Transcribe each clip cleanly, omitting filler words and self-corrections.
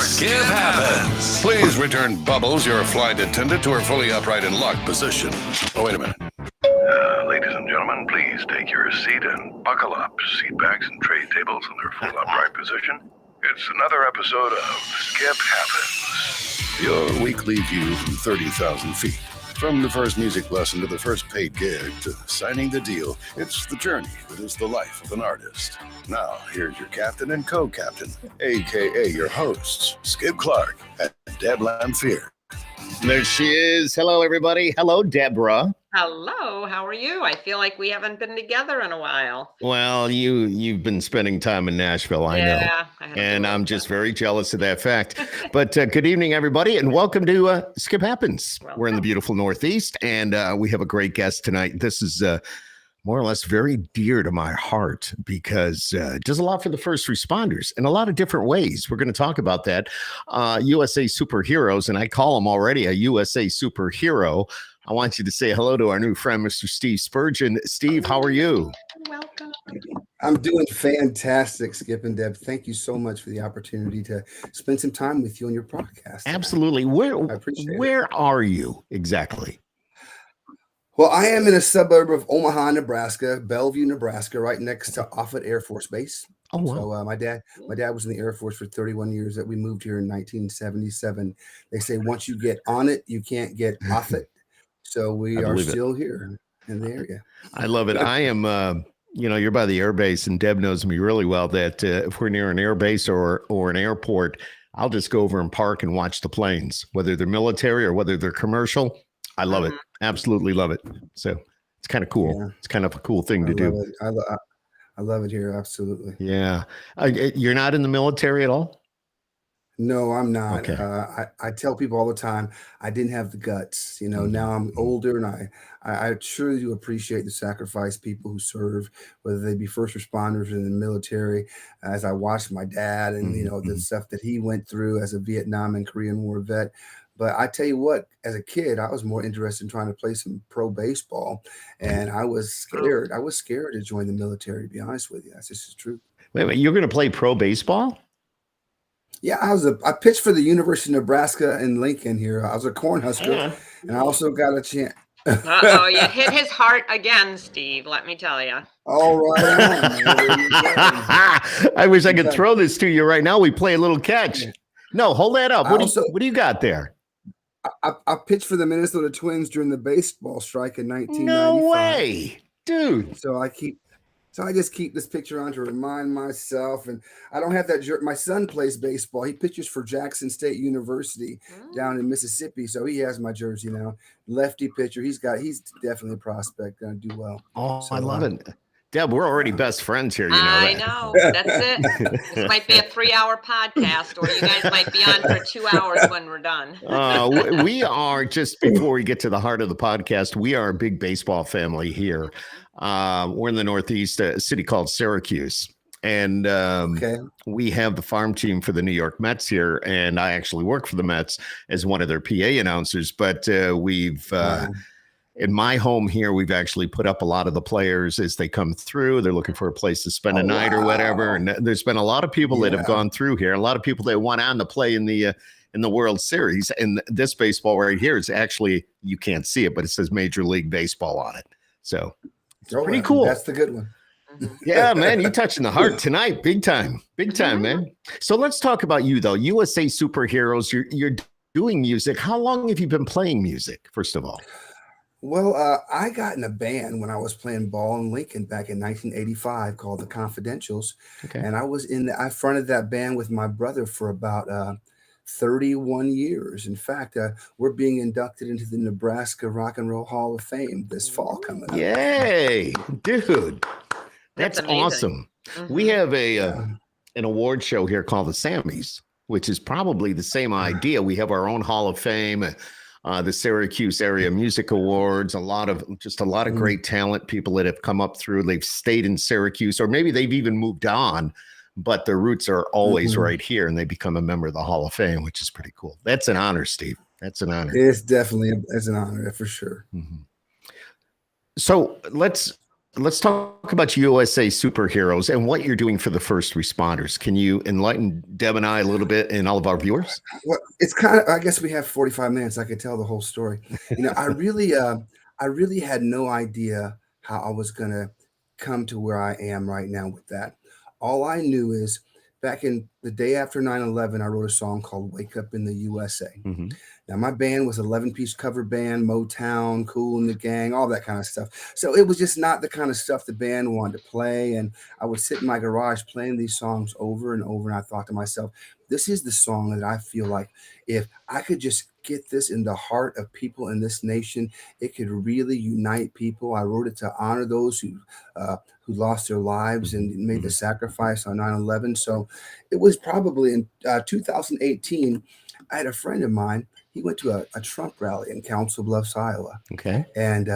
Skip Happens. Please return Bubbles, your flight attendant, to her fully upright and locked position. Oh, wait a minute. Ladies and gentlemen, please take your seat and buckle up. Seat backs and tray tables in their full upright position. It's another episode of Skip Happens. Your weekly view from 30,000 feet. From the first music lesson to the first paid gig to signing the deal, it's the journey that is the life of an artist. Now, here's your captain and co-captain, a.k.a. your hosts, Skip Clark and Deb and I. There she is. Hello, everybody. Hello, Deborah. Hello, how are you? I feel like we haven't been together in a while. Well, you've been spending time in Nashville, I know. And I'm just very jealous of that fact. But good evening, everybody, and welcome to Skip Happens. Welcome. We're in the beautiful Northeast, and we have a great guest tonight. This is more or less very dear to my heart because it does a lot for the first responders in a lot of different ways. We're going to talk about that. USA superheroes, and I call him already a USA superhero. I want you to say hello to our new friend, Mr. Steve Spurgeon. Steve, how are you? Welcome. I'm doing fantastic, Skip and Deb. Thank you so much for the opportunity to spend some time with you on your podcast. Absolutely. Where are you exactly? Well, I am in a suburb of Omaha, Nebraska, Bellevue, Nebraska, right next to Offutt Air Force Base. Oh, wow. So my dad was in the Air Force for 31 years. That we moved here in 1977. They say once you get on it, you can't get off it. So we are still here in the area. I love it. I am, you're by the air base, and Deb knows me really well that if we're near an air base or an airport, I'll just go over and park and watch the planes, whether they're military or whether they're commercial. I love it. Absolutely love it. So it's kind of cool. Yeah. It's kind of a cool thing to do. I love it here. Absolutely. Yeah. You're not in the military at all? No, I'm not. Okay. I tell people all the time, I didn't have the guts. Now I'm older, and I truly do appreciate the sacrifice people who serve, whether they be first responders or in the military. As I watched my dad and, the stuff that he went through as a Vietnam and Korean War vet. But I tell you what, as a kid, I was more interested in trying to play some pro baseball, and I was scared. I was scared to join the military, to be honest with you. That's just the truth. Wait a minute, you're going to play pro baseball? Yeah, I pitched for the University of Nebraska in Lincoln here. I was a Cornhusker, and I also got a chance. Uh-oh, you hit his heart again, Steve, let me tell you. All right. I wish I could throw this to you right now. We play a little catch. No, hold that up. What do you got there? I pitched for the Minnesota Twins during the baseball strike in 1995. No way, dude. So I just keep this picture on to remind myself. And I don't have that my son plays baseball. He pitches for Jackson State University down in Mississippi. So he has my jersey now. Lefty pitcher. He's definitely a prospect. Going to do well. Oh, so, I love it. Deb, we're already best friends here. I know. That's it. This might be a 3-hour podcast, or you guys might be on for 2 hours when we're done. We are, just before we get to the heart of the podcast, we are a big baseball family here. We're in the Northeast, a city called Syracuse. And we have the farm team for the New York Mets here. And I actually work for the Mets as one of their PA announcers. But in my home here, we've actually put up a lot of the players as they come through. They're looking for a place to spend a night or whatever. And there's been a lot of people that have gone through here. A lot of people that went on to play in the World Series. And this baseball right here is actually, you can't see it, but it says Major League Baseball on it. So it's pretty cool. That's the good one. Yeah, man, you're touching the heart tonight. Big time, man. So let's talk about you, though. USA superheroes, you're doing music. How long have you been playing music, first of all? Well, I got in a band when I was playing ball in Lincoln back in 1985 called the Confidentials. Okay. And I fronted that band with my brother for about 31 years. In fact, we're being inducted into the Nebraska Rock and Roll Hall of Fame this fall coming up. Yay, dude. That's awesome. Mm-hmm. We have an award show here called the Sammys, which is probably the same idea. We have our own Hall of Fame. The Syracuse Area Music Awards, a lot of great talent, people that have come up through. They've stayed in Syracuse, or maybe they've even moved on, but their roots are always right here, and they become a member of the Hall of Fame, which is pretty cool. That's an honor, Steve. That's an honor. It's definitely an honor, for sure. Mm-hmm. So let's let's talk about USA superheroes and what you're doing for the first responders. Can you enlighten Deb and I a little bit and all of our viewers? Well, it's kind of, I guess we have 45 minutes. I could tell the whole story. I really had no idea how I was going to come to where I am right now with that. All I knew is back in the day after 9/11, I wrote a song called Wake Up in the USA. Mm-hmm. Now, my band was 11-piece cover band, Motown, Cool and the Gang, all that kind of stuff. So it was just not the kind of stuff the band wanted to play. And I would sit in my garage playing these songs over and over. And I thought to myself, this is the song that I feel like if I could just get this in the heart of people in this nation, it could really unite people. I wrote it to honor those who lost their lives and made the sacrifice on 9/11. So it was probably in 2018. I had a friend of mine. He went to a Trump rally in Council Bluffs, Iowa. Okay. And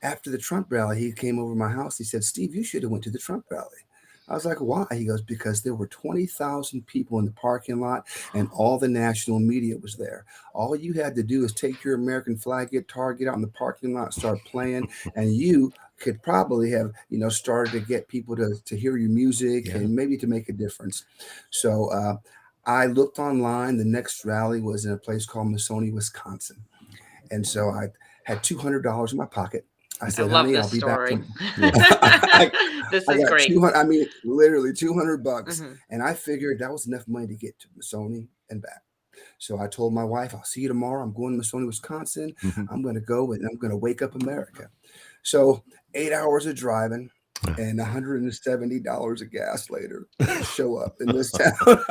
after the Trump rally, he came over to my house. He said, Steve, you should have went to the Trump rally. I was like, why? He goes, because there were 20,000 people in the parking lot and all the national media was there. All you had to do is take your American flag guitar, get out in the parking lot, start playing, and you could probably have, started to get people to hear your music and maybe to make a difference. So I looked online. The next rally was in a place called Masoni, Wisconsin. And so I had $200 in my pocket. I said, love honey, this I'll be story. back. This is great. Literally $200. Mm-hmm. And I figured that was enough money to get to Masoni and back. So I told my wife, I'll see you tomorrow. I'm going to Masoni, Wisconsin. Mm-hmm. I'm going to go and I'm going to wake up America. So 8 hours of driving and $170 of gas later to show up in this town.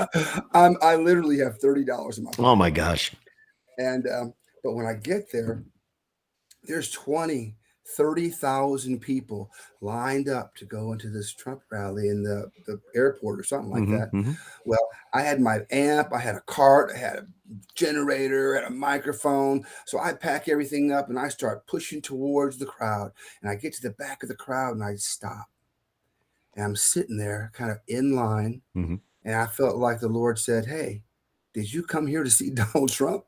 I literally have $30 in my pocket. Oh my gosh. And, but when I get there, there's 30,000 people lined up to go into this Trump rally in the airport or something like that. Mm-hmm. Well, I had my amp, I had a cart, I had a generator, I had a microphone. So I pack everything up and I start pushing towards the crowd. And I get to the back of the crowd and I stop. And I'm sitting there kind of in line. Mm-hmm. And I felt like the Lord said, hey, did you come here to see Donald Trump?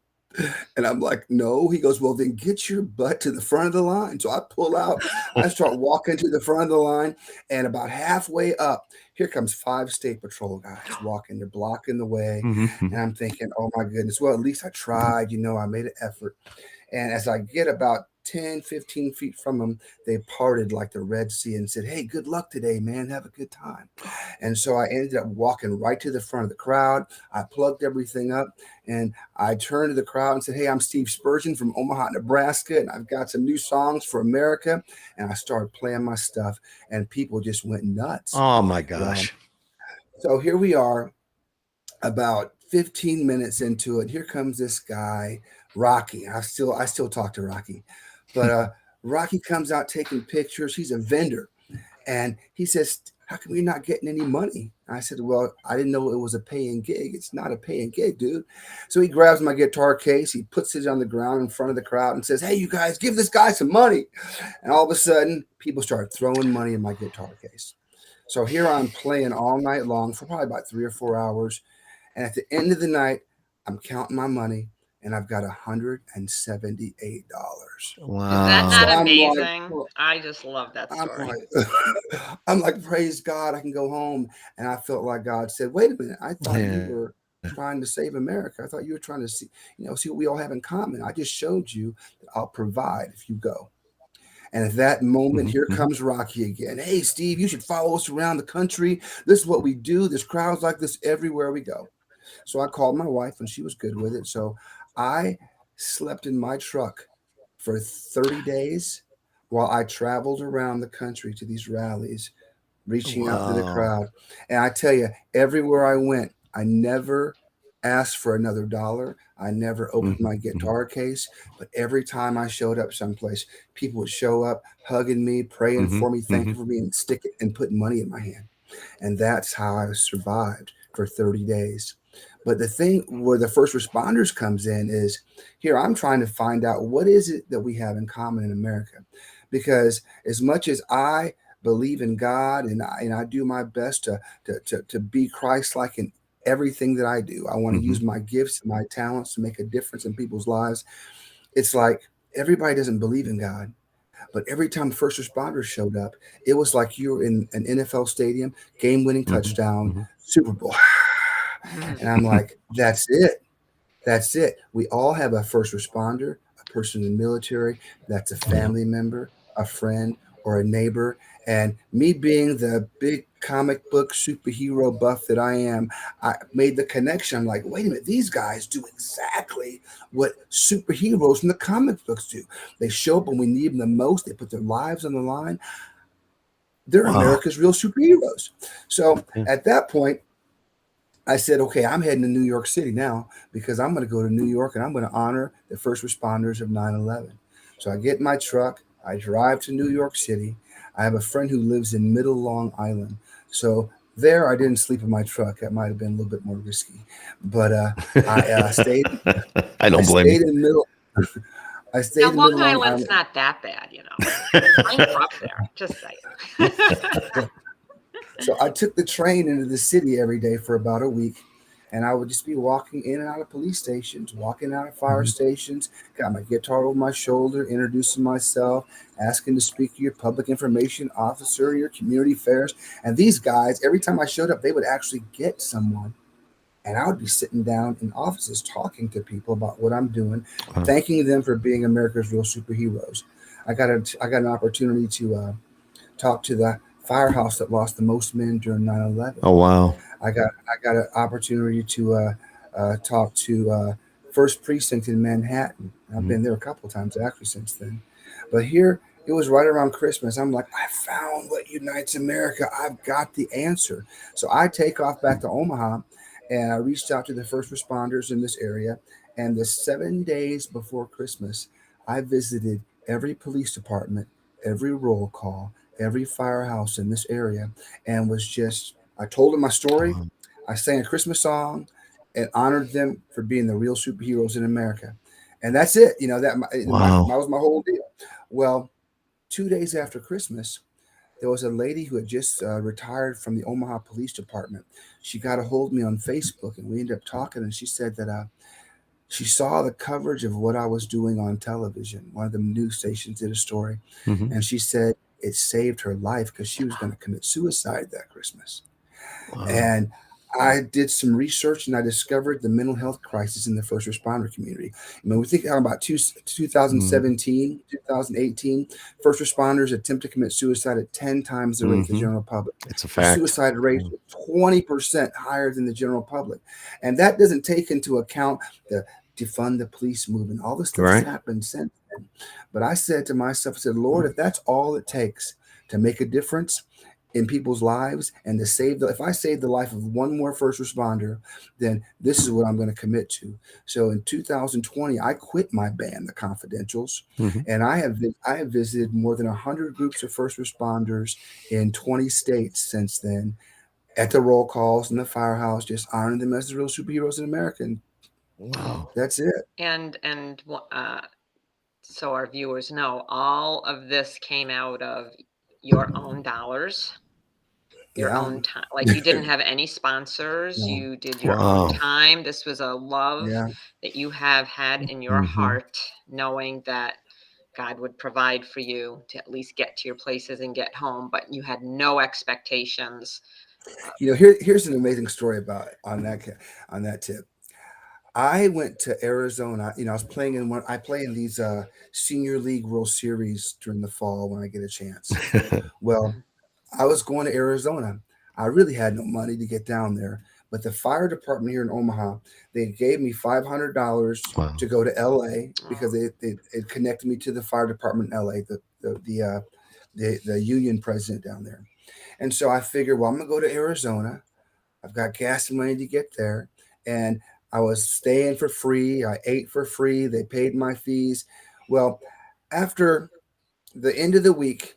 And I'm like, no. He goes, well, then get your butt to the front of the line. So I pull out, I start walking to the front of the line, and about halfway up, here comes 5 state patrol guys walking. They're blocking the way. Mm-hmm. And I'm thinking, oh my goodness. Well, at least I tried, I made an effort. And as I get about 10, 15 feet from them, they parted like the Red Sea and said, hey, good luck today, man. Have a good time. And so I ended up walking right to the front of the crowd. I plugged everything up and I turned to the crowd and said, hey, I'm Steve Spurgeon from Omaha, Nebraska, and I've got some new songs for America. And I started playing my stuff and people just went nuts. Oh my gosh. So here we are about 15 minutes into it. Here comes this guy, Rocky. I still talk to Rocky. But Rocky comes out taking pictures. He's a vendor. And he says, how come you're not getting any money? I said, well, I didn't know it was a paying gig. It's not a paying gig, dude. So he grabs my guitar case. He puts it on the ground in front of the crowd and says, hey, you guys, give this guy some money. And all of a sudden, people start throwing money in my guitar case. So here I'm playing all night long for probably about 3 or 4 hours. And at the end of the night, I'm counting my money. And I've got $178. Wow. Is that not So amazing? I just love that story. I'm like, praise God, I can go home. And I felt like God said, wait a minute. I thought you were trying to save America. I thought you were trying to see what we all have in common. I just showed you that I'll provide if you go. And at that moment, here comes Rocky again. Hey, Steve, you should follow us around the country. This is what we do. There's crowds like this everywhere we go. So I called my wife and she was good with it. So I slept in my truck for 30 days while I traveled around the country to these rallies, reaching out to the crowd. And I tell you, everywhere I went, I never asked for another dollar. I never opened my guitar case, but every time I showed up someplace, people would show up hugging me, praying for me, thanking for me, and stick it and put money in my hand. And that's how I survived for 30 days. But the thing where the first responders comes in is here, I'm trying to find out what is it that we have in common in America, because as much as I believe in God and I do my best to be Christ-like in everything that I do, I want to use my gifts and my talents to make a difference in people's lives. It's like everybody doesn't believe in God. But every time first responders showed up, it was like you were in an NFL stadium, game-winning touchdown, Super Bowl. And I'm like, that's it. That's it. We all have a first responder, a person in the military, that's a family member, a friend, or a neighbor. And me being the big comic book superhero buff that I am, I made the connection. I'm like, wait a minute, these guys do exactly what superheroes in the comic books do. They show up when we need them the most, they put their lives on the line. They're America's real superheroes. So at that point, I said, okay, I'm heading to New York City now because I'm going to go to New York and I'm going to honor the first responders of 9/11. So I get in my truck, I drive to New York City. I have a friend who lives in Middle Long Island. So there I didn't sleep in my truck. That might have been a little bit more risky. But I stayed. I don't blame you. In Middle. I stayed in Long Middle Long Island's Island. not that bad, I grew up there. Just saying. So I took the train into the city every day for about a week, and I would just be walking in and out of police stations, walking out of fire stations, got my guitar over my shoulder, introducing myself, asking to speak to your public information officer, your community affairs. And these guys, every time I showed up, they would actually get someone. And I would be sitting down in offices talking to people about what I'm doing, thanking them for being America's real superheroes. I got an opportunity to talk to the firehouse that lost the most men during 9/11. Oh, wow. I got an opportunity to talk to First Precinct in Manhattan. I've been there a couple of times actually since then. But here, it was right around Christmas. I'm like, I found what unites America. I've got the answer. So I take off back to Omaha, and I reached out to the first responders in this area. And the 7 days before Christmas, I visited every police department, every roll call, every firehouse in this area, and I told them my story. I sang a Christmas song and honored them for being the real superheroes in America. And that's it. That was my whole deal. Well, 2 days after Christmas, there was a lady who had just retired from the Omaha Police Department. She got a hold of me on Facebook, and we ended up talking, and she said that she saw the coverage of what I was doing on television. One of the news stations did a story, and she said it saved her life because she was going to commit suicide that Christmas. And I did some research, and I discovered the mental health crisis in the first responder community. We think about 2017, 2018, first responders attempt to commit suicide at 10 times the rate of the general public. It's a fact. The suicide rate is 20% higher than the general public. And that doesn't take into account the defund the police movement, all the stuff that's happened since then. But I said to myself, I said, Lord, if that's all it takes to make a difference in people's lives and to if I save the life of one more first responder, then this is what I'm going to commit to. So in 2020, I quit my band, The Confidentials, and I have visited more than 100 groups of first responders in 20 states since then, at the roll calls in the firehouse, just honoring them as the real superheroes in America. And that's it. And so our viewers know, all of this came out of your own dollars, your own time. Like, you didn't have any sponsors. No. You did your own time. This was a love that you have had in your heart, knowing that God would provide for you to at least get to your places and get home, but you had no expectations. Here's an amazing story on that tip. I went to Arizona. I was playing I play in these Senior League World Series during the fall when I get a chance. Well, I was going to Arizona. I really had no money to get down there, but the fire department here in Omaha, they gave me $500 to go to LA because it connected me to the fire department in LA, the union president down there. And so I figured, well, I'm gonna go to Arizona. I've got gas and money to get there, and I was staying for free. I ate for free. They paid my fees. Well, after the end of the week,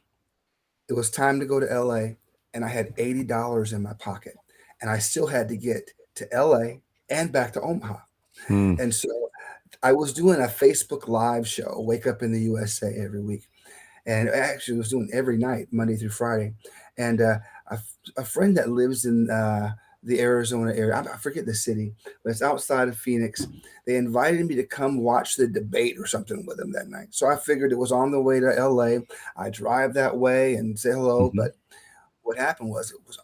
it was time to go to LA, and I had $80 in my pocket, and I still had to get to LA and back to Omaha. And so I was doing a Facebook Live show, Wake Up in the USA, every week. And I actually was doing every night, Monday through Friday. And a friend that lives in the Arizona area. I forget the city, but it's outside of Phoenix. They invited me to come watch the debate or something with them that night. So I figured it was on the way to LA. I drive that way and say hello. Mhm. But what happened was it was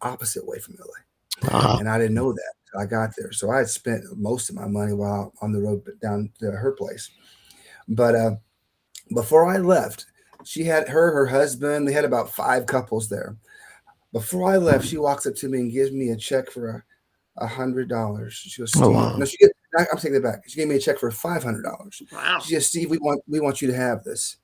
opposite way from LA. Uh-huh. And I didn't know that. So I got there. So I had spent most of my money while on the road down to her place. But before I left, she had her husband, they had about 5 couples there. Before I left, she walks up to me and gives me a check for $100. She goes, Oh, Steve. wow. No, I'm taking it back. She gave me a check for $500. Wow. She says, Steve, we want you to have this.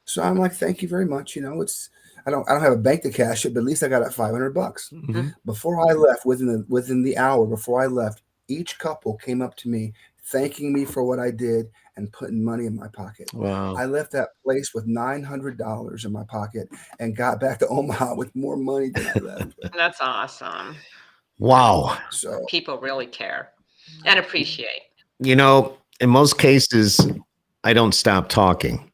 So I'm like, thank you very much. It's I don't have a bank to cash it, but at least I got it $500. Mm-hmm. Before I left, within the hour before I left, each couple came up to me, thanking me for what I did and putting money in my pocket. Wow. I left that place with $900 in my pocket and got back to Omaha with more money than I left with. That's awesome. Wow. So People really care and appreciate. In most cases, I don't stop talking,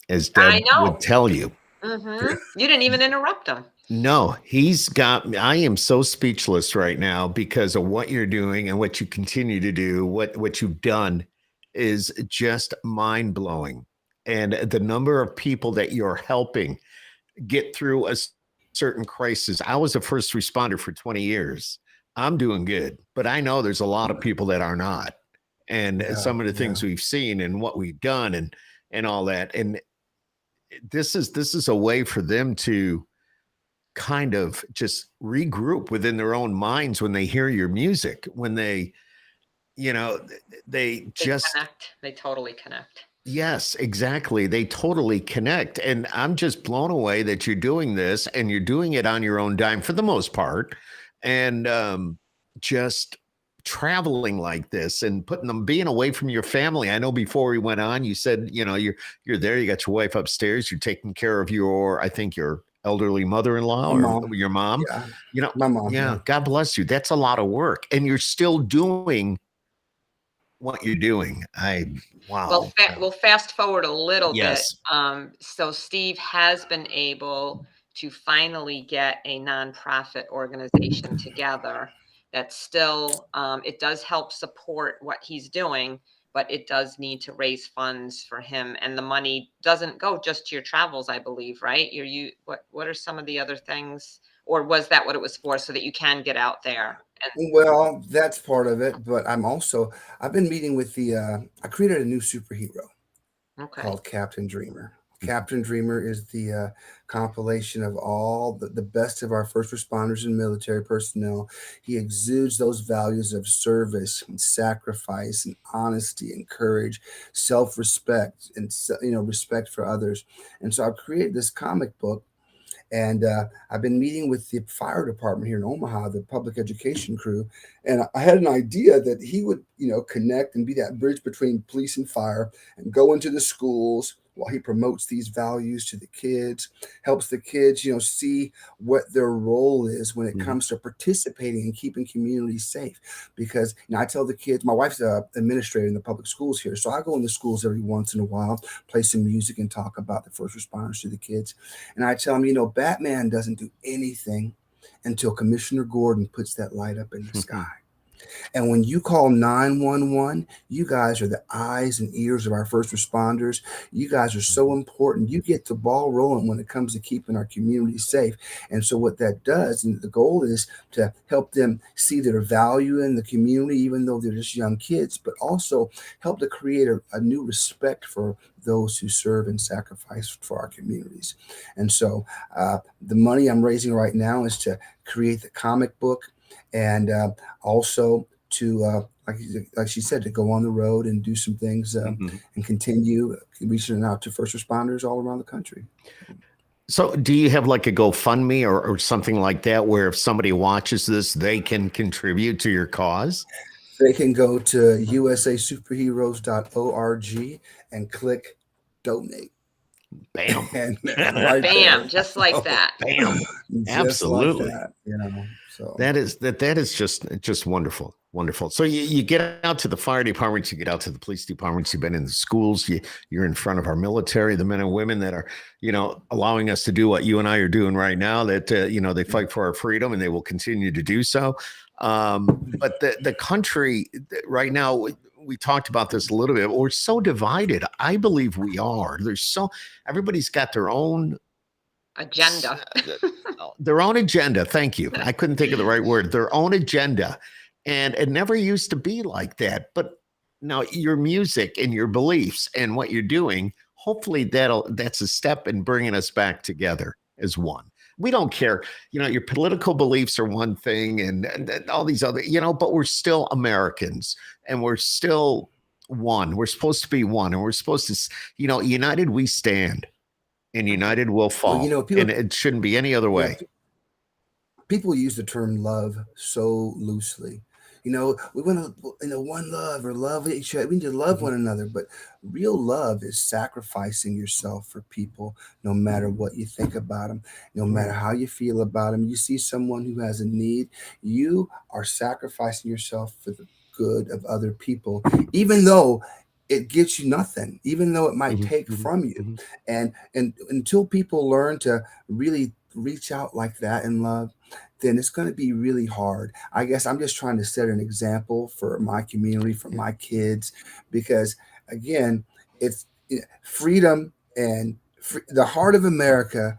as Deb would tell you. Mm-hmm. You didn't even interrupt him. No, I am so speechless right now because of what you're doing and what you continue to do. What you've done is just mind blowing. And the number of people that you're helping get through a certain crisis. I was a first responder for 20 years. I'm doing good, but I know there's a lot of people that are not. And some of the things we've seen and what we've done and all that. And this is a way for them to kind of just regroup within their own minds when they hear your music, when they just connect. They totally connect. Yes, exactly. They totally connect. And I'm just blown away that you're doing this and you're doing it on your own dime for the most part. And just traveling like this and being away from your family. I know before we went on, you said, you're there, you got your wife upstairs, you're taking care of I think your elderly mother-in-law or your mom. Yeah. My mom. Yeah. God bless you. That's a lot of work. And you're still doing what you're doing. Wow. Well, we'll fast forward a little bit. Yes. So Steve has been able to finally get a nonprofit organization together that still, it does help support what he's doing, but it does need to raise funds for him. And the money doesn't go just to your travels, I believe, right? What are some of the other things? Or was that what it was for, so that you can get out there? Well, that's part of it, but I've been meeting with I created a new superhero called Captain Dreamer. Captain Dreamer is the compilation of all the best of our first responders and military personnel. He exudes those values of service and sacrifice and honesty and courage, self-respect and respect for others. And so I've created this comic book. And I've been meeting with the fire department here in Omaha, the public education crew. And I had an idea that he would, connect and be that bridge between police and fire and go into the schools while he promotes these values to the kids, helps the kids, see what their role is when it comes to participating and keeping communities safe. Because I tell the kids, my wife's an administrator in the public schools here. So I go in the schools every once in a while, play some music and talk about the first responders to the kids. And I tell them, Batman doesn't do anything until Commissioner Gordon puts that light up in the sky. And when you call 911, you guys are the eyes and ears of our first responders. You guys are so important. You get the ball rolling when it comes to keeping our community safe. And so what that does, and the goal is to help them see their value in the community, even though they're just young kids, but also help to create a new respect for those who serve and sacrifice for our communities. And so the money I'm raising right now is to create the comic book, and also to, like she said, to go on the road and do some things and continue reaching out to first responders all around the country. So do you have like a GoFundMe or something like that, where if somebody watches this, they can contribute to your cause? They can go to usasuperheroes.org and click donate. Bam. And right bam, there, just like that. Bam. just Absolutely. like that, you know. So that is just wonderful. Wonderful. So you get out to the fire departments, you get out to the police departments, you've been in the schools, you're in front of our military, the men and women that are, allowing us to do what you and I are doing right now, that, they fight for our freedom and they will continue to do so. But the country right now, we talked about this a little bit. We're so divided. I believe we are. Everybody's got their own agenda. Their own agenda. Thank you. I couldn't think of the right word. Their own agenda. And it never used to be like that. But now your music and your beliefs and what you're doing, hopefully that's a step in bringing us back together as one. We don't care, your political beliefs are one thing and all these other, but we're still Americans and we're still one. We're supposed to be one, and we're supposed to, united we stand and united we'll fall. Well, and it shouldn't be any other way. People use the term love so loosely. We want to, one love or love each other. We need to love one another. But real love is sacrificing yourself for people, no matter what you think about them, no matter how you feel about them. You see someone who has a need, you are sacrificing yourself for the good of other people, even though it gets you nothing, even though it might take from you. And until people learn to really reach out like that in love, then it's going to be really hard. I guess I'm just trying to set an example for my community, for my kids, because again, it's freedom, and the heart of America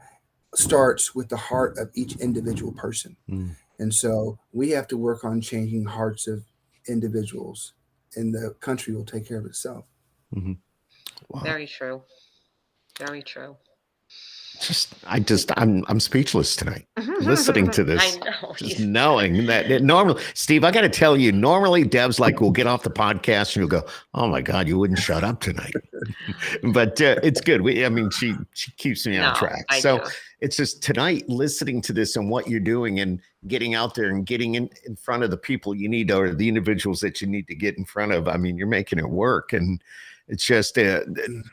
starts with the heart of each individual person. And so we have to work on changing hearts of individuals, and the country will take care of itself. Wow. Very true. Very true. I'm speechless tonight listening to this. I know. Just knowing that normally, Steve, I got to tell you, normally Deb's like, we'll get off the podcast and you'll go, oh my God, you wouldn't shut up tonight. But it's good. She keeps me on track. So it's just tonight listening to this and what you're doing and getting out there and getting in front of the people you need, or the individuals that you need to get in front of. You're making it work, and it's just, and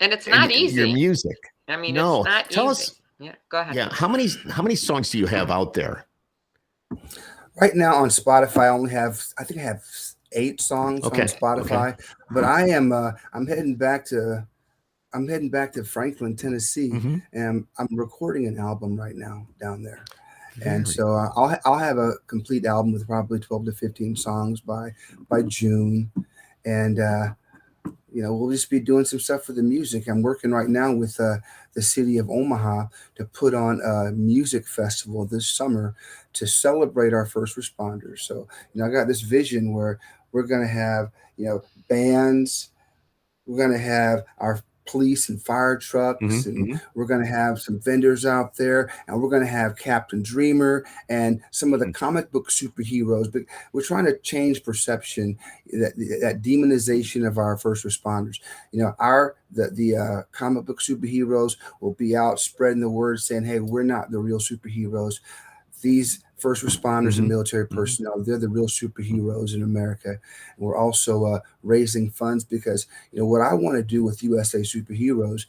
it's not easy. Your music. No, it's not tell easy. Us. Yeah, go ahead. Yeah, how many songs do you have out there? Right now on Spotify, I think I have 8 songs on Spotify. Okay. But I'm heading back to Franklin, Tennessee, and I'm recording an album right now down there. And so I'll have a complete album with probably 12 to 15 songs by June, and we'll just be doing some stuff for the music. I'm working right now with the city of Omaha to put on a music festival this summer to celebrate our first responders. So, I got this vision where we're going to have, bands, we're going to have our police and fire trucks, and we're going to have some vendors out there, and we're going to have Captain Dreamer and some of the comic book superheroes. But we're trying to change perception, that demonization of our first responders. The comic book superheroes will be out spreading the word, saying, hey, we're not the real superheroes. These first responders and military personnel, they're the real superheroes in America. And we're also raising funds because, what I want to do with USA Superheroes,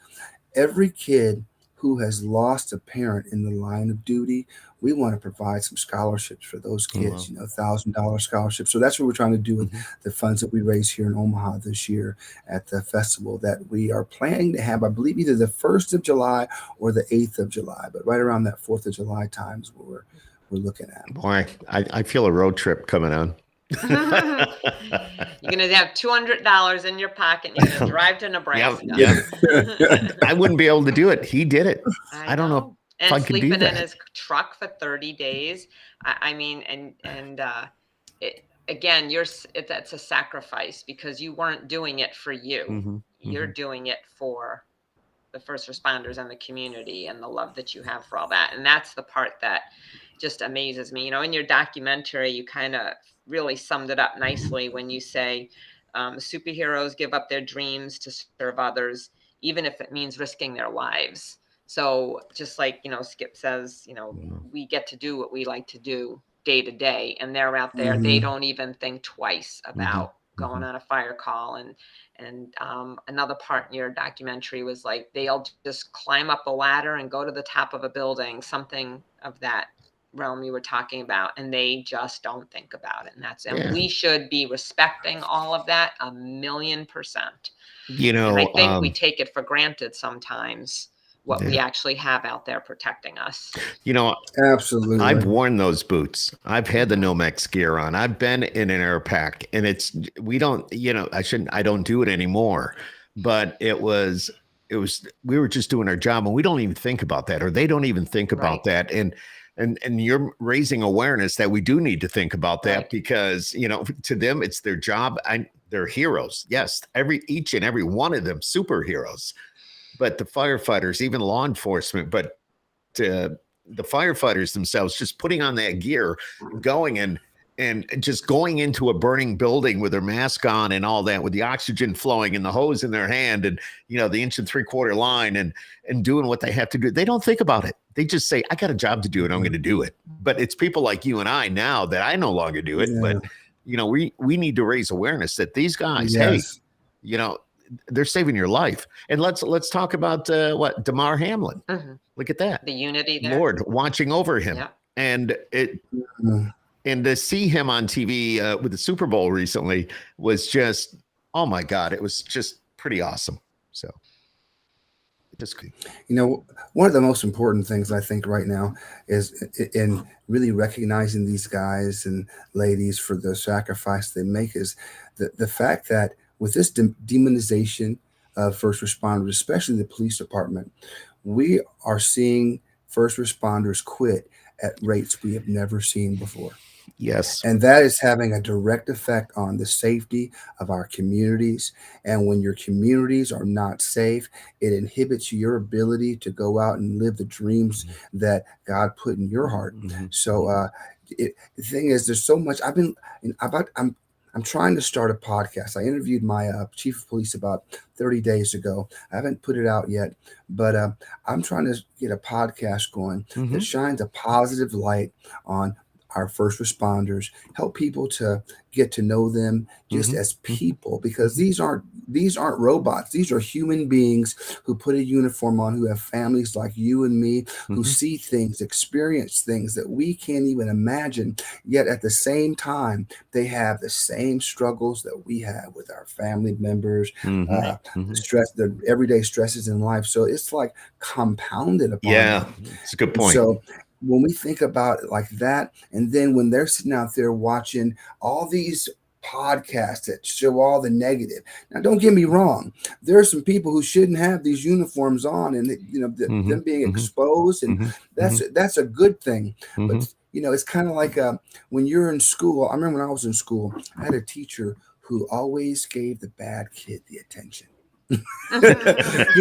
every kid who has lost a parent in the line of duty, we want to provide some scholarships for those kids, $1,000 scholarships. So that's what we're trying to do with the funds that we raise here in Omaha this year at the festival that we are planning to have, I believe, either the 1st of July or the 8th of July, but right around that 4th of July time is what we're looking at. Boy, I feel a road trip coming on. You're going to have $200 in your pocket. You're going to drive to Nebraska. Yeah. I wouldn't be able to do it. He did it. I don't know if I could do that. And sleeping in his truck for 30 days. That's a sacrifice because you weren't doing it for you. You're doing it for the first responders and the community and the love that you have for all that. And that's the part that just amazes me. In your documentary, you kind of really summed it up nicely when you say superheroes give up their dreams to serve others, even if it means risking their lives. So just like, Skip says, we get to do what we like to do day to day, and they're out there. They don't even think twice about going on a fire call. And another part in your documentary was like, they'll just climb up a ladder and go to the top of a building, something of that realm you were talking about, and they just don't think about it. And we should be respecting all of that 1,000,000%. You know, and I think we take it for granted sometimes what we actually have out there protecting us. You know, absolutely. I've worn those boots. I've had the Nomex gear on. I've been in an air pack, and we don't, I don't do it anymore, but we were just doing our job, and we don't even think about that, or they don't even think about that. And you're raising awareness that we do need to think about that, because, to them, it's their job. They're heroes. Yes. Each and every one of them, superheroes. But the firefighters, even law enforcement, but the firefighters themselves, just putting on that gear, going and just going into a burning building with their mask on and all that, with the oxygen flowing and the hose in their hand, and the 1 3/4 line, and doing what they have to do. They don't think about it. They just say, I got a job to do and I'm going to do it. But it's people like you and I now that I no longer do it. But we need to raise awareness that these guys, hey, they're saving your life. And let's talk about Damar Hamlin. Look at that. The unity there. Lord watching over him. Yeah. And and to see him on TV with the Super Bowl recently was just, oh my God, it was just pretty awesome. So just, one of the most important things I think right now is in really recognizing these guys and ladies for the sacrifice they make, is the fact that with this demonization of first responders, especially the police department, we are seeing first responders quit at rates we have never seen before. Yes. And that is having a direct effect on the safety of our communities. And when your communities are not safe, it inhibits your ability to go out and live the dreams that God put in your heart. So the thing is, there's so much. I'm trying to start a podcast. I interviewed my chief of police about 30 days ago. I haven't put it out yet, but I'm trying to get a podcast going that shines a positive light on our first responders, help people to get to know them just as people, because these aren't robots. These are human beings who put a uniform on, who have families like you and me, who see things, experience things that we can't even imagine. Yet at the same time, they have the same struggles that we have with our family members, the stress, the everyday stresses in life. So it's like compounded upon them. It's a good point. So when we think about it like that, and then when they're sitting out there watching all these podcasts that show all the negative. Now, don't get me wrong. There are some people who shouldn't have these uniforms on, and them being exposed, and that's a good thing. But it's kind of like when you're in school. I remember when I was in school, I had a teacher who always gave the bad kid the attention. He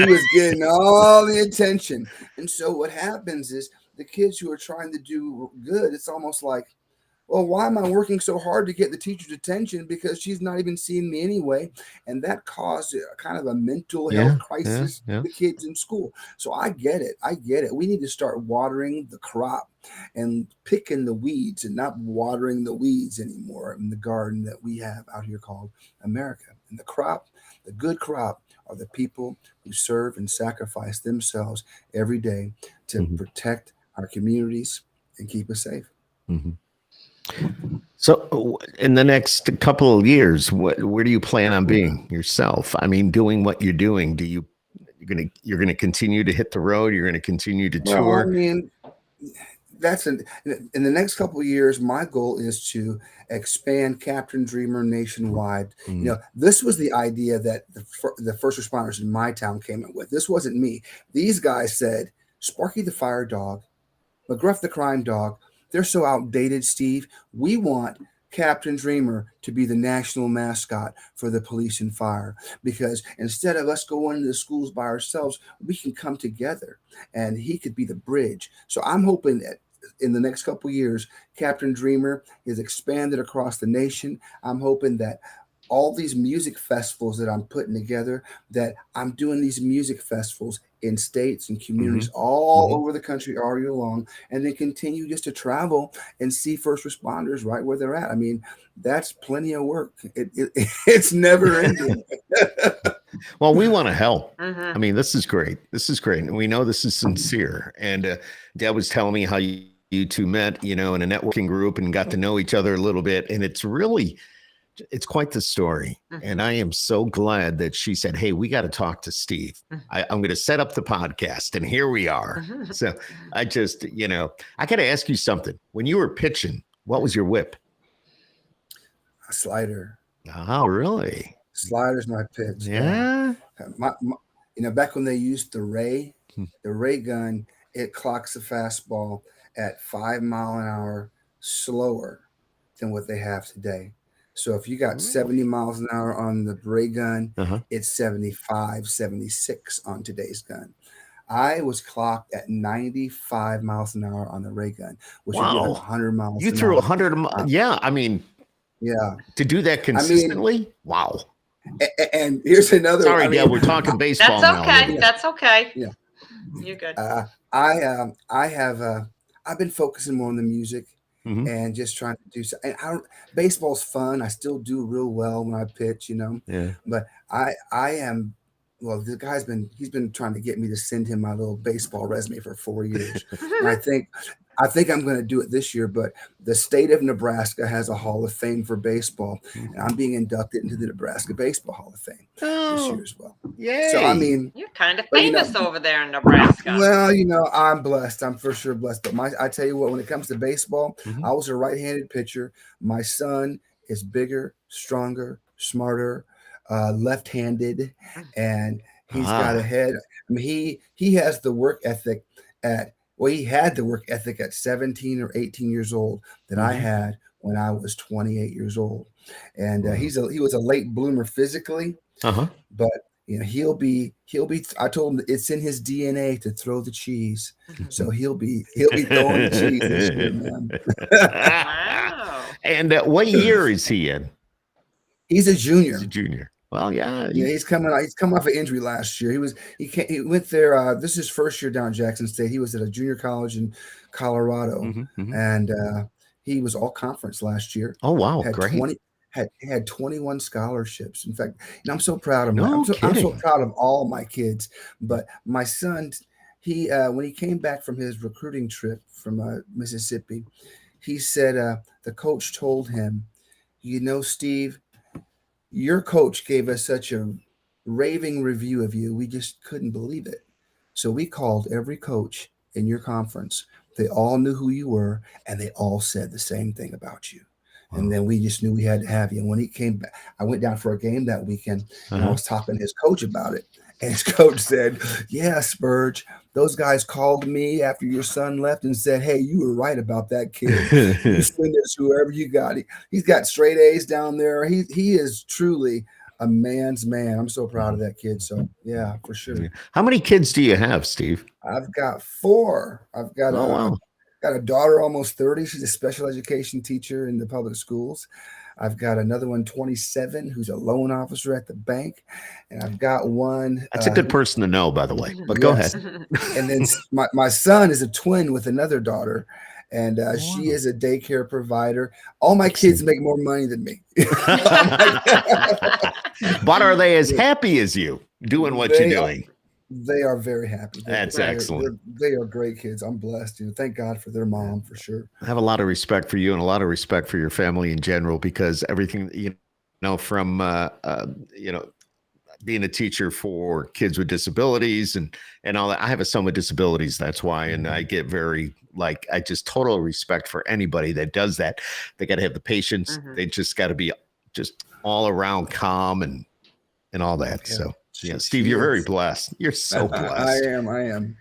was getting all the attention, and so what happens is, the kids who are trying to do good, it's almost like, well, why am I working so hard to get the teacher's attention? Because she's not even seeing me anyway. And that caused kind of a mental health crisis for the kids in school. So I get it. We need to start watering the crop and picking the weeds, and not watering the weeds anymore in the garden that we have out here called America. And the crop, the good crop, are the people who serve and sacrifice themselves every day to protect our communities and keep us safe. So in the next couple of years, where do you plan on being yourself? I mean, doing what you're doing, you're going to continue to hit the road? You're going to continue to tour? Well, I mean, in the next couple of years, my goal is to expand Captain Dreamer nationwide. This was the idea that the first responders in my town came up with. This wasn't me. These guys said, Sparky the fire dog, McGruff the crime dog, they're so outdated, Steve. We want Captain Dreamer to be the national mascot for the police and fire, because instead of us going into the schools by ourselves, we can come together, and he could be the bridge. So I'm hoping that in the next couple of years, Captain Dreamer is expanded across the nation. I'm hoping that all these music festivals that I'm putting together, that I'm doing these music festivals in states and communities all over the country all year long, and then continue just to travel and see first responders right where they're at. I mean, that's plenty of work. It's never ending. Well, we want to help. I mean, this is great. This is great. And we know this is sincere. And Deb was telling me how you two met, in a networking group and got to know each other a little bit. And it's quite the story. And I am so glad that she said, hey, we got to talk to Steve. I'm going to set up the podcast. And here we are. So I just, I got to ask you something. When you were pitching, what was your whip? A slider. Oh, really? Slider's my pitch. Yeah. Back when they used the ray gun, it clocks the fastball at 5 mile an hour slower than what they have today. So if you got 70 miles an hour on the ray gun, it's 75, 76 on today's gun. I was clocked at 95 miles an hour on the ray gun, which would be like 100 miles. You threw 100. Yeah. I mean, yeah. To do that consistently. Wow. And here's another. Sorry, Deb, we're talking baseball now. That's okay. That's okay. Yeah. You're good. I've been focusing more on the music and just trying to do so. And baseball's fun. I still do real well when I pitch, Yeah. But I am. Well, the guy's he's been trying to get me to send him my little baseball resume for 4 years. And I think I'm going to do it this year, but the state of Nebraska has a Hall of Fame for baseball, and I'm being inducted into the Nebraska Baseball Hall of Fame this year as well. Yay. So, I mean, you're kind of famous over there in Nebraska. Well, I'm blessed. I'm for sure blessed. But I tell you what, when it comes to baseball, I was a right-handed pitcher. My son is bigger, stronger, smarter, left-handed, and he's got a head. I mean, he has the work ethic he had the work ethic at 17 or 18 years old that I had when I was 28 years old. And he was a late bloomer physically, but he'll be, I told him it's in his DNA to throw the cheese. So he'll be throwing the cheese this year, man. Wow. And what year is he in? He's a junior. He's a junior. Well, yeah. He's coming off an injury last year. He went there. This is his first year down in Jackson State. He was at a junior college in Colorado, and he was all conference last year. Oh wow, great! Had 21 scholarships. In fact, I'm so proud of I'm so proud of all my kids. But my son, when he came back from his recruiting trip from Mississippi, he said the coach told him, Steve, your coach gave us such a raving review of you. We just couldn't believe it. So we called every coach in your conference. They all knew who you were, and they all said the same thing about you. Wow. And then we just knew we had to have you. And when he came back, I went down for a game that weekend, and I was talking to his coach about it. And his coach said, yeah, Spurge, those guys called me after your son left and said, hey, you were right about that kid. You send this whoever you got. He's got straight A's down there. He is truly a man's man. I'm so proud of that kid. So, yeah, for sure. How many kids do you have, Steve? I've got 4. I've got got a daughter almost 30. She's a special education teacher in the public schools. I've got another one, 27, who's a loan officer at the bank. And I've got one. That's a good person to know, by the way, but go ahead. And then my son is a twin with another daughter, and she is a daycare provider. All my kids make more money than me. But are they as happy as you doing what you're doing? They are very happy. That's excellent. They are great kids. I'm blessed. Thank God for their mom, for sure. I have a lot of respect for you and a lot of respect for your family in general, because everything, from, being a teacher for kids with disabilities and all that. I have a son with disabilities. That's why. And I get very, I just total respect for anybody that does that. They got to have the patience. They just got to be just all around calm and all that. Yeah. So. Yeah, Steve, you're very blessed. You're so blessed. I am.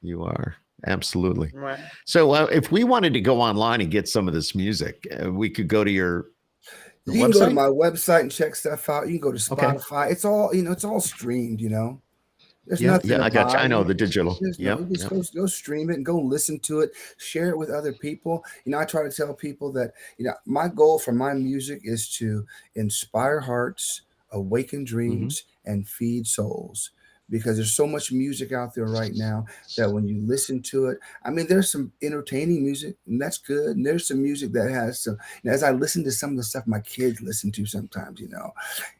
You are. Absolutely. Right. So if we wanted to go online and get some of this music, we could go to your website? Can go to my website and check stuff out. You can go to Spotify. Okay. It's all, it's all streamed, There's Yeah, nothing to I got you. buy. I know the digital. There's no, you just go stream it and go listen to it, share it with other people. I try to tell people that, my goal for my music is to inspire hearts, awaken Hmm. dreams, and feed souls. Because there's so much music out there right now that when you listen to it, I mean, there's some entertaining music, and that's good. And there's some music that has some, as I listen to some of the stuff my kids listen to sometimes,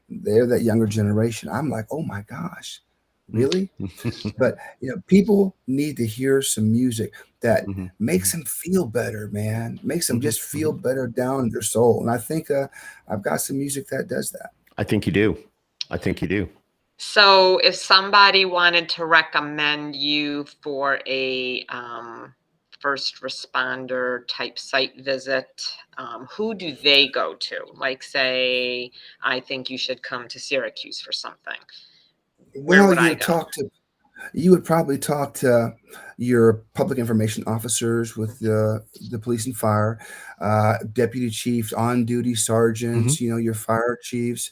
they're that younger generation. I'm like, oh my gosh, really? But people need to hear some music that Hmm. makes them feel better, man. Makes them Hmm. just feel better down in their soul. And I think I've got some music that does that. I think you do. I think you do. So if somebody wanted to recommend you for a first responder type site visit, who do they go to? Like, say, I think you should come to Syracuse for something. Where Well, would I go? you would probably talk to your public information officers with the police and fire, deputy chiefs, on duty Hmm. sergeants, your fire chiefs.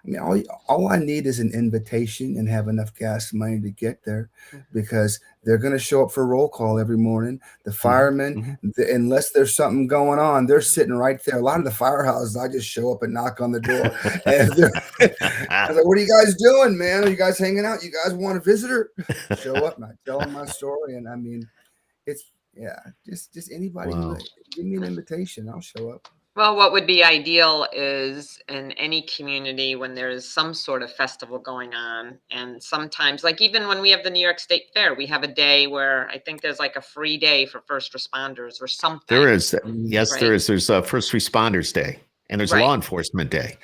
I mean, all I need is an invitation and have enough gas money to get there, because they're going to show up for roll call every morning. The Hmm. firemen, Hmm. unless there's something going on, they're sitting right there. A lot of the firehouses, I just show up and knock on the door. And I was like, "What are you guys doing, man? Are you guys hanging out? You guys want a visitor?" Show up and I tell them my story. And I mean, it's, yeah, just anybody Wow. give me an invitation, I'll show up. Well, what would be ideal is in any community when there's some sort of festival going on, and sometimes, like even when we have the New York State Fair, we have a day where I think there's like a free day for first responders or something. There is. Yes, Right. there is. There's a First Responders Day, and there's a Right. Law Enforcement Day.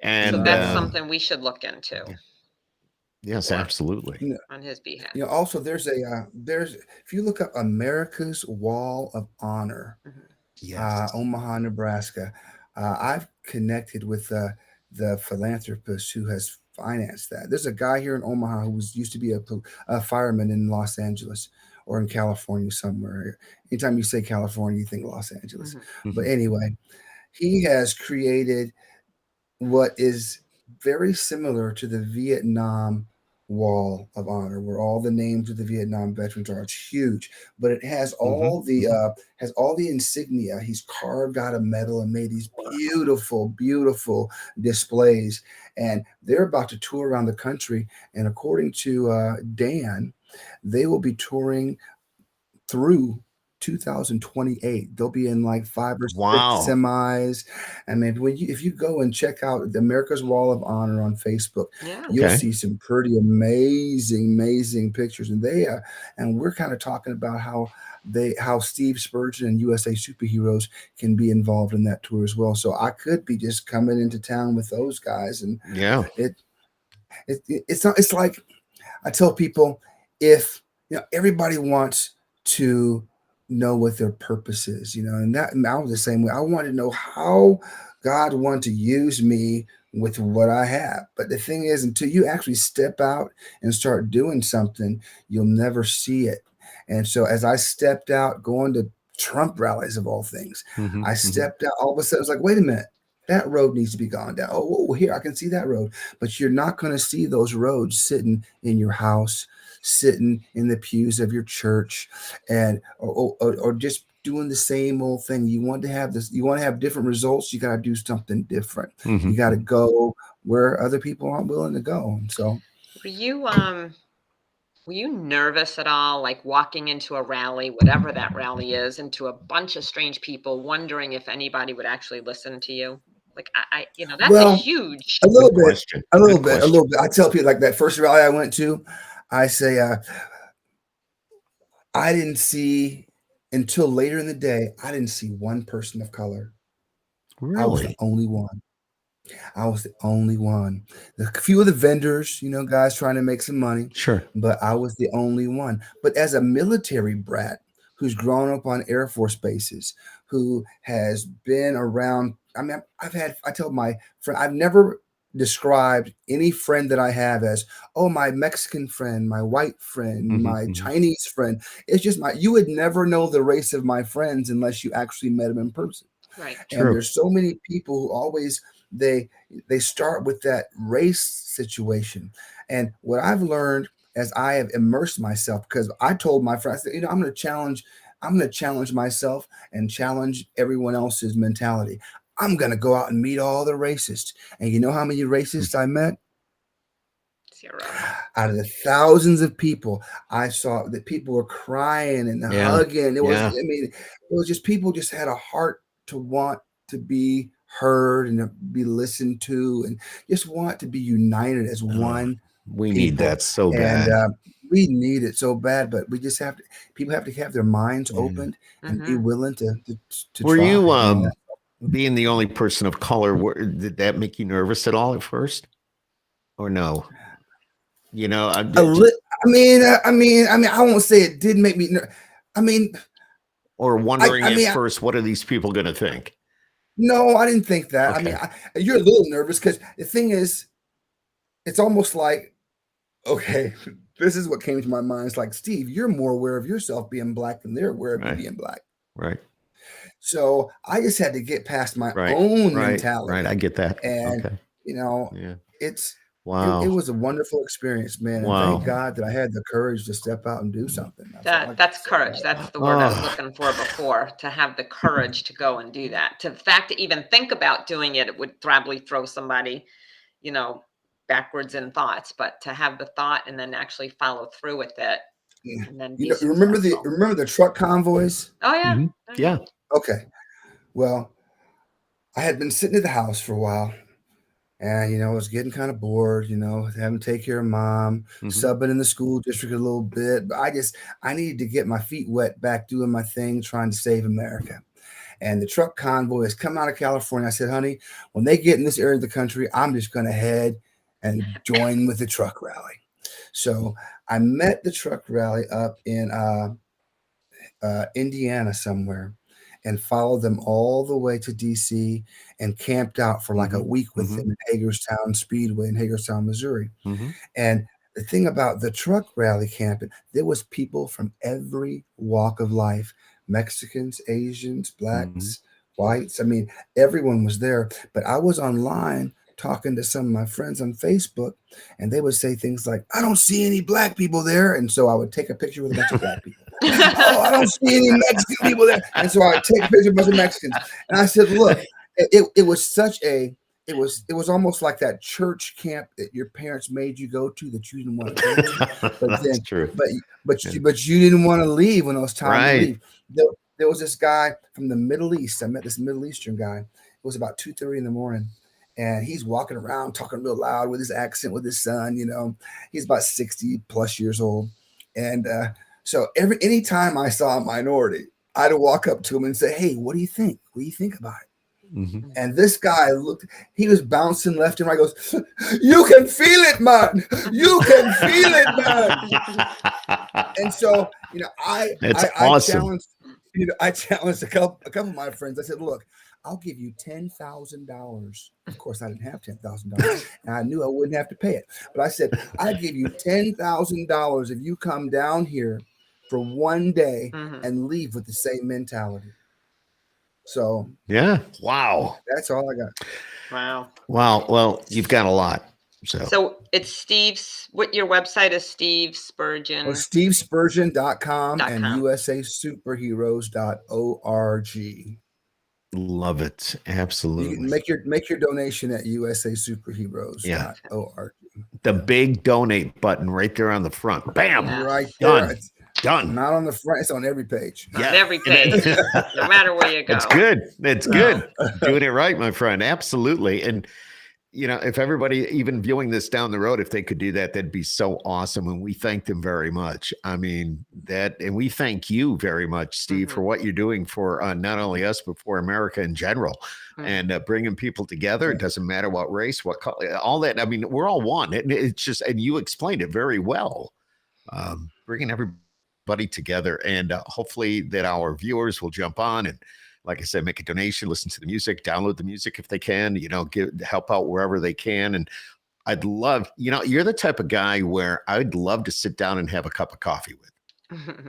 And So that's something we should look into. Yes, absolutely. On his behalf. Also there's if you look up America's Wall of Honor, Yes. Omaha, Nebraska, I've connected with the philanthropist who has financed that. There's a guy here in Omaha who used to be a fireman in Los Angeles or in California somewhere. Anytime you say California, you think Los Angeles. But anyway, he has created what is very similar to the Vietnam Wall of Honor, where all the names of the Vietnam veterans are. It's huge, but it has all the insignia. He's carved out a medal and made these beautiful, beautiful displays. And they're about to tour around the country. And according to Dan, they will be touring through 2028. They'll be in like 5 or 6 semis. I mean, if you go and check out the America's Wall of Honor on Facebook, you'll see some pretty amazing pictures. And and we're kind of talking about how Steve Spurgeon and USA Superheroes can be involved in that tour as well. So I could be just coming into town with those guys. And it's like I tell people, if everybody wants to know what their purpose is, and I was the same way. I wanted to know how God wanted to use me with what I have. But the thing is, until you actually step out and start doing something, you'll never see it. And so as I stepped out going to Trump rallies of all things, I stepped out, all of a sudden, I was like, wait a minute, that road needs to be gone down. Oh, here, I can see that road. But you're not going to see those roads sitting in your house, sitting in the pews of your church, and or just doing the same old thing. You want to have different results, you got to do something different. You got to go where other people aren't willing to go. And so were you nervous at all, like walking into a rally, whatever that rally is, into a bunch of strange people, wondering if anybody would actually listen to you? Like, that's a huge a little bit. I tell people, like that first rally I went to, I say, I didn't see until later in the day, I didn't see one person of color. Really? I was the only one. A few of the vendors, guys trying to make some money. Sure. But I was the only one. But as a military brat who's grown up on Air Force bases, who has been around, I mean, I tell my friend, I've never described any friend that I have as, oh, my Mexican friend, my white friend, my Chinese friend. It's just you would never know the race of my friends unless you actually met them in person. Right. And there's so many people who always they start with that race situation. And what I've learned as I have immersed myself, because I told my friends, I said, I'm going to challenge myself and challenge everyone else's mentality. I'm going to go out and meet all the racists. And you know how many racists I met? 0. Out of the thousands of people, I saw that people were crying and hugging. It was just, people just had a heart to want to be heard and to be listened to, and just want to be united as one. We need that so bad. And we need it so bad, but we just have to, people have to have their minds opened and be willing to Were try. You being the only person of color, did that make you nervous at all at first, or no? You know, I won't say it did make me or wondering at first, what are these people going to think? No, I didn't think that. Okay. You're a little nervous because the thing is, it's almost like, okay, this is what came to my mind. It's like, Steve, you're more aware of yourself being black than they're aware of you being black. Right. So I just had to get past my own mentality. Right. I get that. And, it's, wow. It was a wonderful experience, man. And thank God that I had the courage to step out and do something. That's courage. That's the word I was looking for before, to have the courage to go and do that. To the fact to even think about doing it, it would probably throw somebody, backwards in thoughts, but to have the thought and then actually follow through with it. Yeah. And then remember the truck convoys? Oh yeah. Mm-hmm. Yeah. Okay. Well, I had been sitting at the house for a while. And, I was getting kind of bored, having to take care of mom, subbing in the school district a little bit. But I needed to get my feet wet back doing my thing, trying to save America. And the truck convoy has come out of California. I said, honey, when they get in this area of the country, I'm just going to head and join with the truck rally. So I met the truck rally up in Indiana somewhere, and followed them all the way to DC and camped out for like a week with them in Hagerstown Speedway in Hagerstown, Missouri. And the thing about the truck rally camping, there was people from every walk of life, Mexicans, Asians, blacks, whites. I mean, everyone was there. But I was online talking to some of my friends on Facebook, and they would say things like, I don't see any black people there. And so I would take a picture with a bunch of black people. Oh, I don't see any Mexican people there. And so I take a picture of a bunch of Mexicans. And I said, look, it was almost like that church camp that your parents made you go to that you didn't want to go to. But That's true. But you didn't want to leave when it was time to leave. There was this guy from the Middle East. I met this Middle Eastern guy. It was about 2:30 in the morning. And he's walking around talking real loud with his accent with his son. He's about 60 plus years old. And so anytime I saw a minority, I'd walk up to him and say, hey, what do you think? What do you think about it? And this guy he was bouncing left and right, goes, you can feel it, man. You can feel it, man. And so, I challenged a couple of my friends. I said, look, I'll give you $10,000. Of course, I didn't have $10,000, and I knew I wouldn't have to pay it. But I said, I give you $10,000 if you come down here for one day and leave with the same mentality. So yeah, wow, that's all I got. Wow. Well, you've got a lot. So it's Steve's. What your website is? Steve Spurgeon. Well, SteveSpurgeon.com and USASuperheroes.org. Love it. Absolutely. You can make your donation at USASuperheroes.org. Yeah. The big donate button right there on the front. Bam. Yeah. Right there. Done. Done. Not on the front. It's on every page. Yeah. On every page. No matter where you go. It's good. It's good. Doing it right, my friend. Absolutely. And if everybody even viewing this down the road, if they could do that, that'd be so awesome. And we thank them very much. I mean, and we thank you very much, Steve, for what you're doing for not only us, but for America in general, and bringing people together. It doesn't matter what race, what color, all that. I mean, we're all one. It's just, and you explained it very well, bringing everybody together, and hopefully that our viewers will jump on and, like I said, make a donation, listen to the music, download the music if they can, help out wherever they can. And I'd love, you're the type of guy where I'd love to sit down and have a cup of coffee with.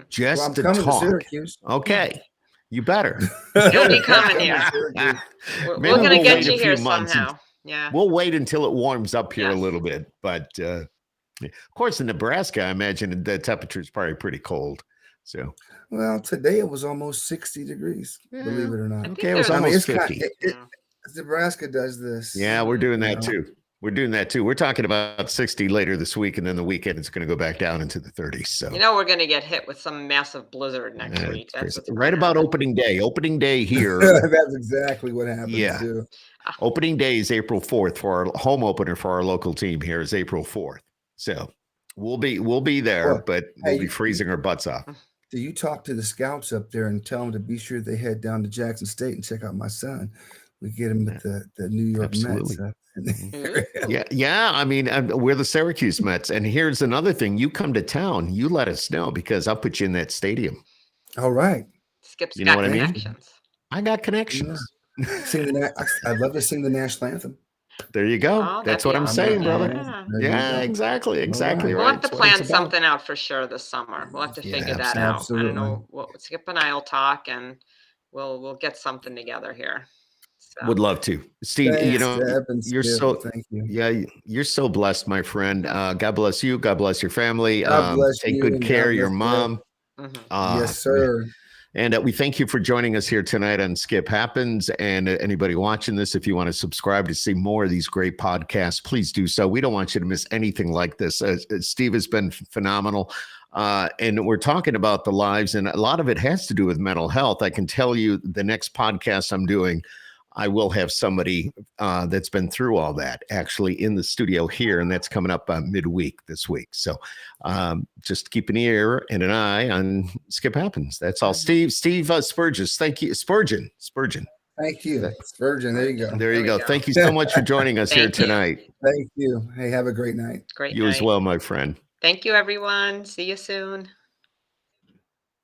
Just to talk. To Syracuse. Okay. You better. You'll be coming here. We're going to get you here somehow. Yeah. We'll wait until it warms up here a little bit, but Of course, in Nebraska, I imagine the temperature is probably pretty cold. So, well, today it was almost 60 degrees, believe it or not. Okay, it was almost 50. Nebraska does this. Yeah, we're doing that too. We're doing that too. We're talking about 60 later this week, and then the weekend it's going to go back down into the 30s. So we're going to get hit with some massive blizzard next week. That's right about opening day. Opening day here. That's exactly what happens. Yeah. Too. Opening day is April 4th for our home opener for our local team here is April 4th. So we'll be there, but we'll be freezing our butts off. Do you talk to the scouts up there and tell them to be sure they head down to Jackson State and check out my son? We get him at the New York Mets. Yeah. I mean, we're the Syracuse Mets. And here's another thing. You come to town, you let us know because I'll put you in that stadium. All right. Skip's you know what connections. I mean? I got connections. Yeah. I'd love to sing the national anthem. There you go. Oh, that's what I'm saying, brother. Yeah, exactly. Right. We'll have to plan something out for sure this summer. We'll have to figure that out. Absolutely. I don't know. Skip and I will talk and we'll get something together here. So. Would love to, Steve. Thanks, you're thank you. Yeah, you're so blessed, my friend. God bless you. God bless your family. God bless take you good care of your mom. Yes, sir. And we thank you for joining us here tonight on Skip Happens. And anybody watching this, if you want to subscribe to see more of these great podcasts, please do so. We don't want you to miss anything like this. Steve has been phenomenal. And we're talking about the lives, and a lot of it has to do with mental health. I can tell you the next podcast I'm doing, I will have somebody that's been through all that actually in the studio here, and that's coming up midweek this week. So just keep an ear and an eye on Skip Happens. That's all. Steve Spurgeon. Thank you. Spurgeon. Thank you. Spurgeon. There you go. There you go. Thank you so much for joining us here tonight. Thank you. Hey, have a great night. Great you night. As well, my friend. Thank you, everyone. See you soon.